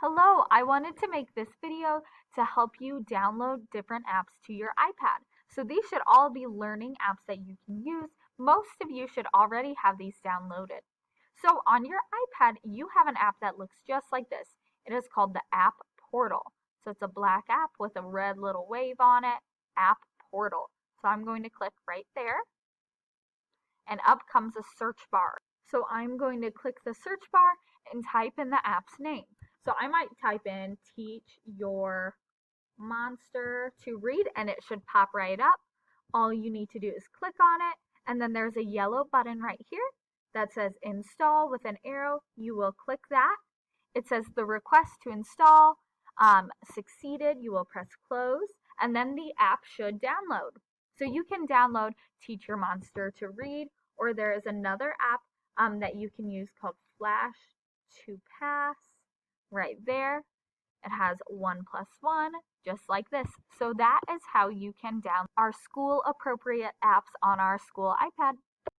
Hello, I wanted to make this video to help you download different apps to your iPad. So these should all be learning apps that you can use. Most of you should already have these downloaded. So on your iPad, you have an app that looks just like this. It is called the App Portal. So it's a black app with a red little wave on it, App Portal. So I'm going to click right there, and up comes a search bar. So I'm going to click the search bar and type in the app's name. So I might type in teach your monster to read and it should pop right up. All you need to do is click on it, and then there's a yellow button right here that says install with an arrow. You will click that. It says the request to install succeeded. You will press close, and then the app should download. So you can download Teach Your Monster to Read, or there is another app that you can use called Flash to Pass right there. It has 1+1, just like this. So that is how you can download our school appropriate apps on our school iPad.